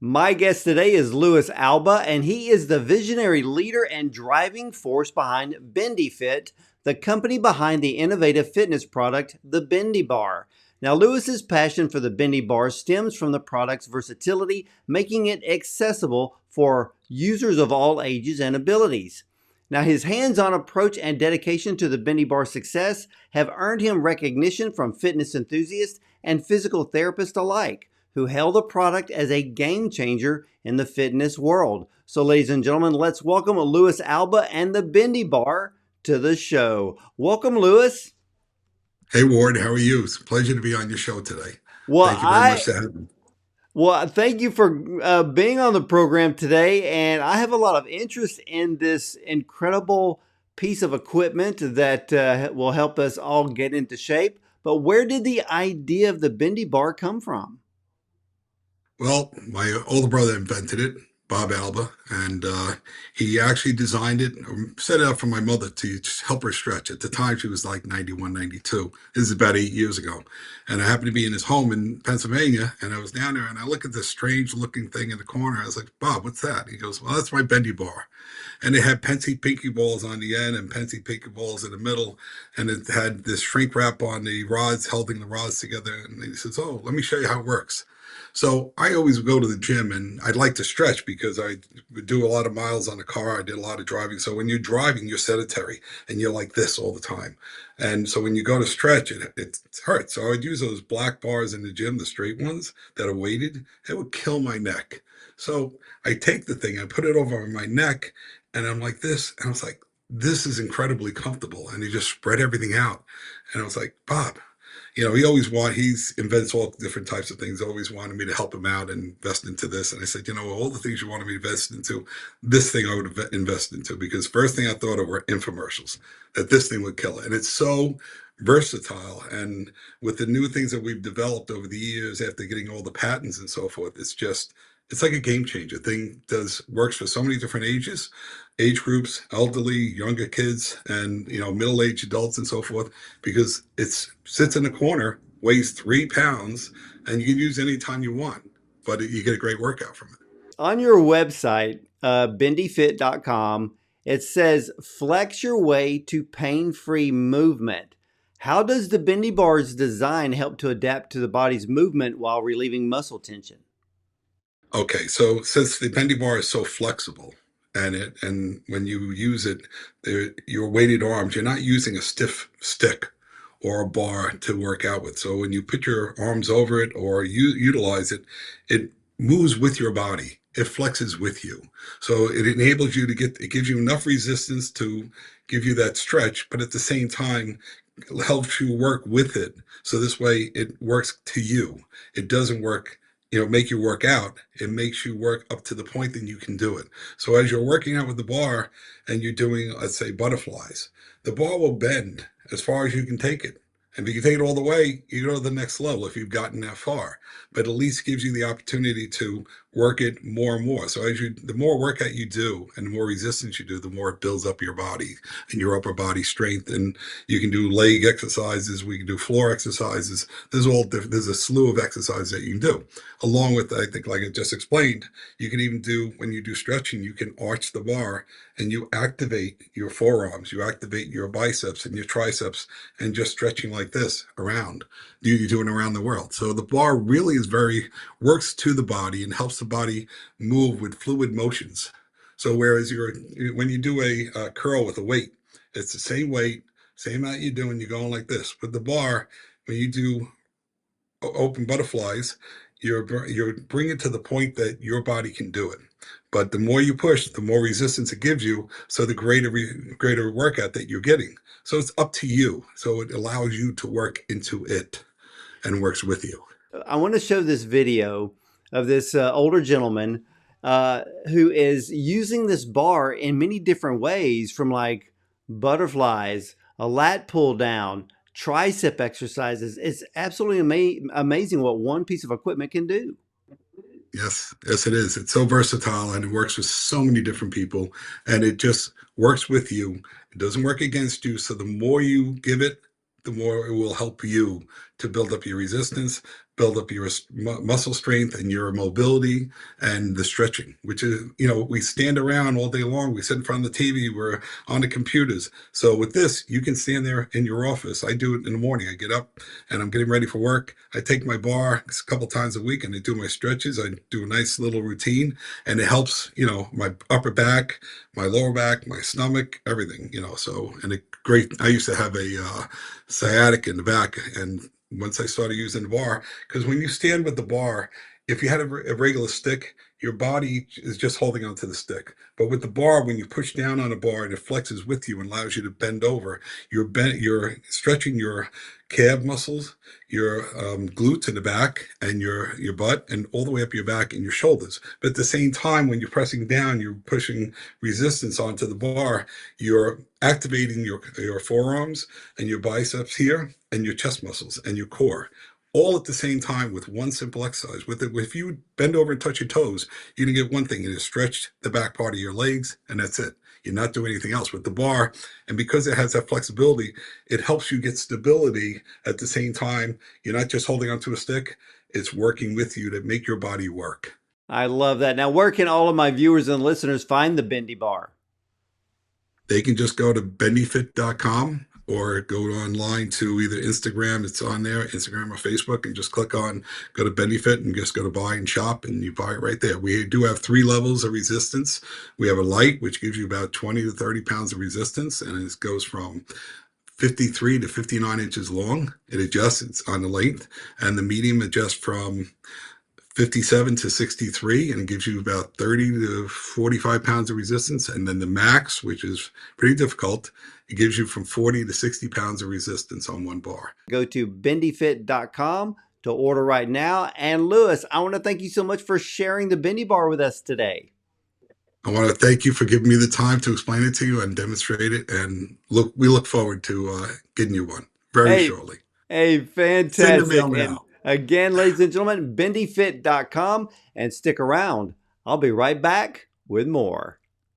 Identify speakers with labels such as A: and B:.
A: My guest today is Louis Alba, and he is the visionary leader and driving force behind Bendy Fit, the company behind the innovative fitness product, the Bendy Bar. Now, Louis's passion for the Bendy Bar stems from the product's versatility, making it accessible for users of all ages and abilities. Now, his hands-on approach and dedication to the Bendy Bar's success have earned him recognition from fitness enthusiasts and physical therapists alike, who hailed the product as a game changer in the fitness world. So, ladies and gentlemen, let's welcome Louis Alba and the Bendy Bar to the show. Welcome, Louis.
B: Hey Ward, how are you? It's a pleasure to be on your show today.
A: Well,
B: Thank you very much
A: I
B: for having me.
A: well, thank you for being on the program today, and I have a lot of interest in this incredible piece of equipment that will help us all get into shape. But where did the idea of the Bendy Bar come from?
B: Well, my older brother invented it, Bob Alba, and he actually designed it, set it up for my mother to just help her stretch. At the time, she was like 91, 92. This is about 8 years ago. And I happened to be in his home in Pennsylvania, and I was down there, and I look at this strange looking thing in the corner. I was like, Bob, what's that? He goes, well, that's my Bendy Bar. And it had Pensy Pinky balls on the end and Pensy Pinky balls in the middle. And it had this shrink wrap on the rods, holding the rods together. And he says, oh, let me show you how it works. So I always go to the gym and I'd like to stretch because I would do a lot of miles on the car. I did a lot of driving. So when you're driving, you're sedentary and you're like this all the time. And so when you go to stretch, it hurts. So I'd use those black bars in the gym, the straight ones that are weighted. It would kill my neck. So I take the thing, I put it over my neck, and I'm like this. And I was like, this is incredibly comfortable. And he just spread everything out. And I was like, Bob, he's invents all different types of things, always wanted me to help him out and invest into this. And I said, all the things you wanted me to invest into, this thing I would invest into, because first thing I thought of were infomercials, that this thing would kill it. And it's so versatile. And with the new things that we've developed over the years, after getting all the patents and so forth, it's like a game changer. Thing does works for so many different age groups, elderly, younger kids, and middle-aged adults and so forth, because it sits in a corner, weighs 3 pounds, and you can use anytime you want. But you get a great workout from it.
A: On your website, bendyfit.com, it says flex your way to pain-free movement. How does the Bendy Bar's design help to adapt to the body's movement while relieving muscle tension?
B: Okay, so since the Bendy Bar is so flexible, and when you use it, your weighted arms, you're not using a stiff stick or a bar to work out with. So when you put your arms over it or you utilize it, it moves with your body. It flexes with you. So it enables you it gives you enough resistance to give you that stretch, but at the same time, helps you work with it. So this way it works to you. It doesn't work, make you work out. It makes you work up to the point that you can do it. So as you're working out with the bar and you're doing, let's say, butterflies, the bar will bend as far as you can take it. And if you can take it all the way, you go to the next level if you've gotten that far. But at least gives you the opportunity to work it more and more. So the more workout you do and the more resistance you do, the more it builds up your body and your upper body strength. And you can do leg exercises. We can do floor exercises. There's all different. There's a slew of exercises that you can do. Along with, I think, like I just explained, you can even do, when you do stretching, you can arch the bar and you activate your forearms, you activate your biceps and your triceps, and just stretching like this around. You're doing around the world. So the bar really works to the body and helps the body move with fluid motions. So whereas when you do a curl with a weight, it's the same weight, same amount you're doing, you're going like this. With the bar, when you do open butterflies, you're bringing it to the point that your body can do it. But the more you push, the more resistance it gives you. So the greater workout that you're getting. So it's up to you. So it allows you to work into it and works with you.
A: I want to show this video of this older gentleman who is using this bar in many different ways, from like butterflies, a lat pull down, tricep exercises. It's absolutely amazing what one piece of equipment can do.
B: Yes, yes, it is. It's so versatile and it works with so many different people, and it just works with you. It doesn't work against you. So the more you give it, the more it will help you to build up your resistance, build up your muscle strength and your mobility and the stretching, which is, we stand around all day long. We sit in front of the TV. We're on the computers. So with this, you can stand there in your office. I do it in the morning. I get up and I'm getting ready for work. I take my bar a couple times a week and I do my stretches. I do a nice little routine, and it helps, my upper back, my lower back, my stomach, everything, so, and I used to have a sciatic in the back, and once I started using the bar, because when you stand with the bar, if you had a regular stick, your body is just holding onto the stick. But with the bar, when you push down on a bar and it flexes with you and allows you to bend over, you're stretching your calf muscles, your glutes in the back, and your butt, and all the way up your back and your shoulders. But at the same time, when you're pressing down, you're pushing resistance onto the bar. You're activating your forearms and your biceps here, and your chest muscles and your core, all at the same time with one simple exercise. If you bend over and touch your toes, you're gonna get one thing: you just stretch the back part of your legs, and that's it. You're not doing anything else with the bar. And because it has that flexibility, it helps you get stability at the same time. You're not just holding onto a stick, it's working with you to make your body work.
A: I love that. Now, where can all of my viewers and listeners find the Bendy Bar?
B: They can just go to bendyfit.com or go online to either Instagram, it's on there, Instagram or Facebook, and just go to Bendy Fit and just go to buy and shop, and you buy it right there. We do have 3 levels of resistance. We have a light, which gives you about 20 to 30 pounds of resistance, and it goes from 53 to 59 inches long. It adjusts on the length, and the medium adjusts from 57 to 63, and it gives you about 30 to 45 pounds of resistance. And then the max, which is pretty difficult, it gives you from 40 to 60 pounds of resistance on one bar.
A: Go to bendyfit.com to order right now. And Louis, I want to thank you so much for sharing the Bendy Bar with us today.
B: I want to thank you for giving me the time to explain it to you and demonstrate it. And we look forward to getting you one very shortly.
A: Hey,
B: Send your mail
A: fantastic. And
B: now.
A: again, ladies and gentlemen, bendyfit.com, and stick around. I'll be right back with more.